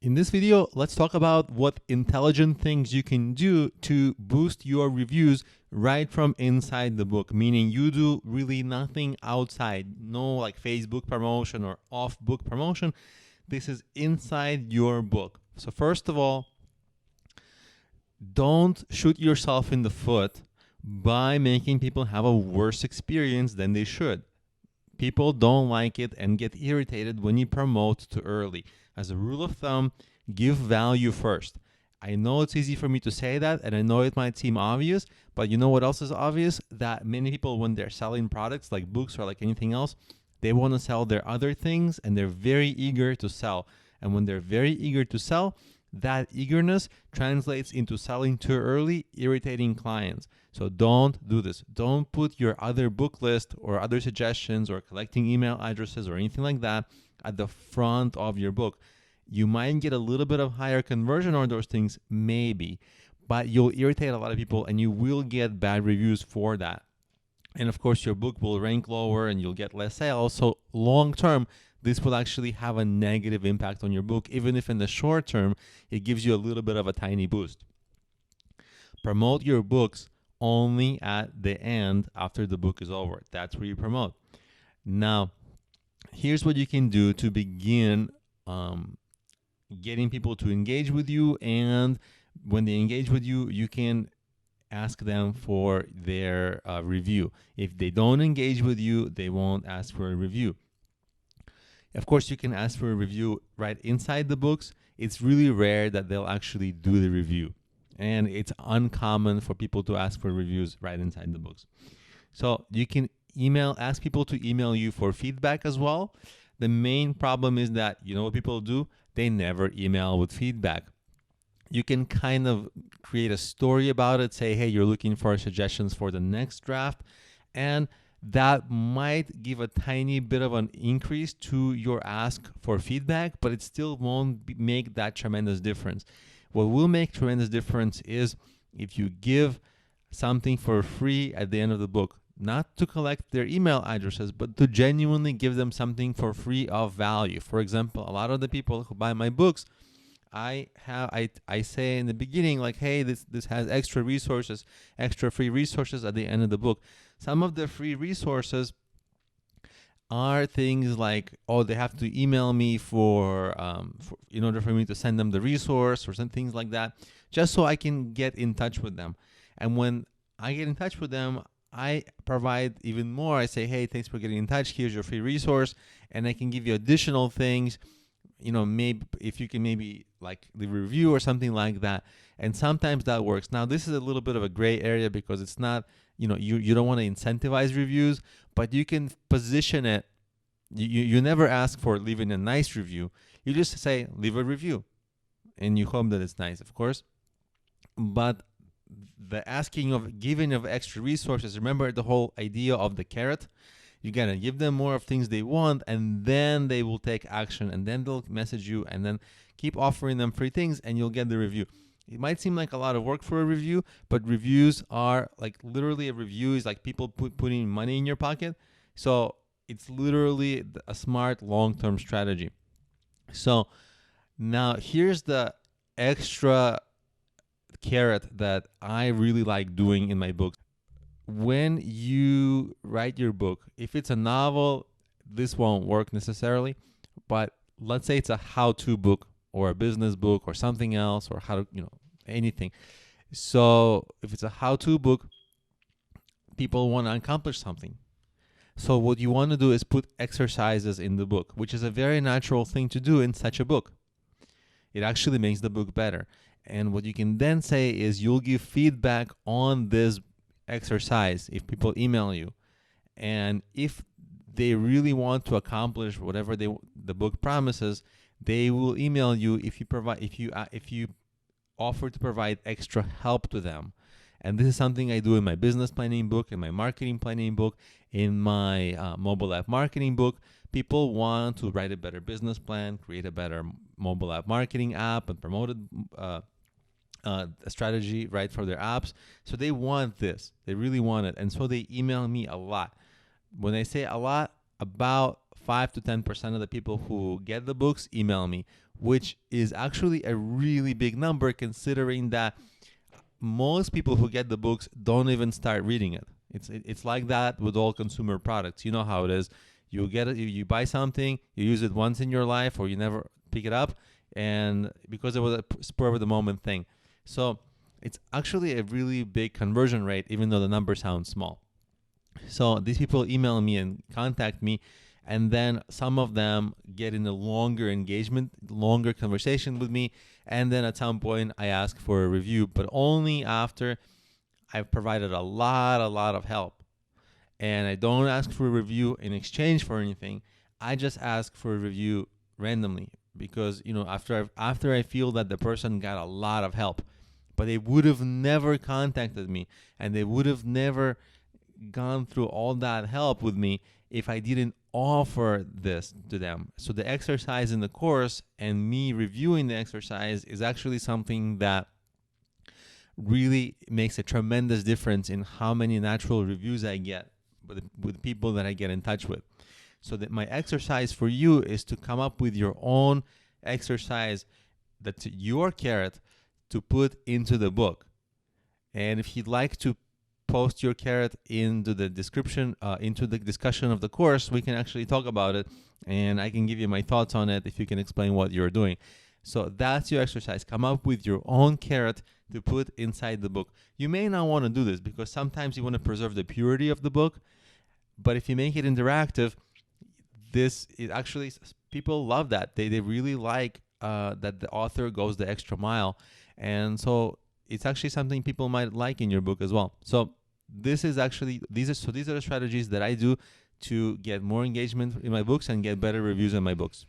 In this video, let's talk about what intelligent things you can do to boost your reviews right from inside the book, meaning you do really nothing outside, no like Facebook promotion or off book promotion. This is inside your book. So first of all, don't shoot yourself in the foot by making people have a worse experience than they should. People don't like it and get irritated when you promote too early. As a rule of thumb, give value first. I know it's easy for me to say that, and I know it might seem obvious, but you know what else is obvious? That many people, when they're selling products like books or like anything else, they want to sell their other things and they're very eager to sell. And when they're very eager to sell, that eagerness translates into selling too early, irritating clients. So don't do this. Don't put your other book list or other suggestions or collecting email addresses or anything like that at the front of your book. You might get a little bit of higher conversion on those things, maybe, but you'll irritate a lot of people and you will get bad reviews for that. And of course, your book will rank lower and you'll get less sales. So long term, this will actually have a negative impact on your book, even if in the short term, it gives you a little bit of a tiny boost. Promote your books only at the end after the book is over. That's where you promote. Now, here's what you can do to begin getting people to engage with you. And when they engage with you, you can ask them for their review. If they don't engage with you, they won't ask for a review. Of course, you can ask for a review right inside the books. It's really rare that they'll actually do the review. And it's uncommon for people to ask for reviews right inside the books. So you can ask people to email you for feedback as well. The main problem is that, you know what people do? They never email with feedback. You can kind of create a story about it, say, hey, you're looking for suggestions for the next draft, and that might give a tiny bit of an increase to your ask for feedback, but it still won't make that tremendous difference. What will make tremendous difference is if you give something for free at the end of the book, not to collect their email addresses, but to genuinely give them something for free of value. For example, a lot of the people who buy my books, I say in the beginning, like, hey, this has extra resources, extra free resources at the end of the book. Some of the free resources are things like, oh, they have to email me for in order for me to send them the resource or some things like that, just so I can get in touch with them. And when I get in touch with them, I provide even more. I say, hey, thanks for getting in touch. Here's your free resource, and I can give you additional things. You know, maybe if you can maybe like leave a review or something like that. And sometimes that works. Now, this is a little bit of a gray area because it's not, you know, you don't want to incentivize reviews, but you can position it. You never ask for leaving a nice review. You just say, leave a review. And you hope that it's nice, of course. But the asking of giving of extra resources, remember the whole idea of the carrot? You gotta give them more of things they want, and then they will take action, and then they'll message you, and then keep offering them free things, and you'll get the review. It might seem like a lot of work for a review, but reviews are like literally a review is like people putting money in your pocket. So it's literally a smart long-term strategy. So now here's the extra carrot that I really like doing in my books. When you write your book, if it's a novel, this won't work necessarily, but let's say it's a how-to book or a business book or something else, or how to, anything. So if it's a how-to book, people want to accomplish something. So what you want to do is put exercises in the book, which is a very natural thing to do in such a book. It actually makes the book better. And what you can then say is you'll give feedback on this exercise if people email you, and if they really want to accomplish whatever the book promises, they will email you if you offer to provide extra help to them. And this is something I do in my business planning book, in my marketing planning book, in my mobile app marketing book. People want to write a better business plan, create a better mobile app marketing app, and promote a strategy right for their apps. So they want this. They really want it. And so they email me a lot. When I say a lot, about 5 to 10% of the people who get the books email me which is actually a really big number considering that most people who get the books don't even start reading it. It's like that with all consumer products. You know how it is. You get it, you buy something, you use it once in your life, or you never pick it up, and because it was a spur of the moment thing. So it's actually a really big conversion rate, even though the number sounds small. So these people email me and contact me, and then some of them get in a longer engagement, longer conversation with me, and then at some point I ask for a review, but only after I've provided a lot of help. And I don't ask for a review in exchange for anything. I just ask for a review randomly because, after I feel that the person got a lot of help, but they would have never contacted me and they would have never gone through all that help with me if I didn't offer this to them. So the exercise in the course and me reviewing the exercise is actually something that really makes a tremendous difference in how many natural reviews I get with people that I get in touch with. So that my exercise for you is to come up with your own exercise that's your carrot to put into the book. And if you'd like to post your carrot into the description, into the discussion of the course, we can actually talk about it and I can give you my thoughts on it if you can explain what you're doing. So that's your exercise. Come up with your own carrot to put inside the book. You may not want to do this because sometimes you want to preserve the purity of the book, but if you make it interactive, this is actually, people love that. They really like that the author goes the extra mile, and so it's actually something people might like in your book as well. So these are the strategies that I do to get more engagement in my books and get better reviews in my books.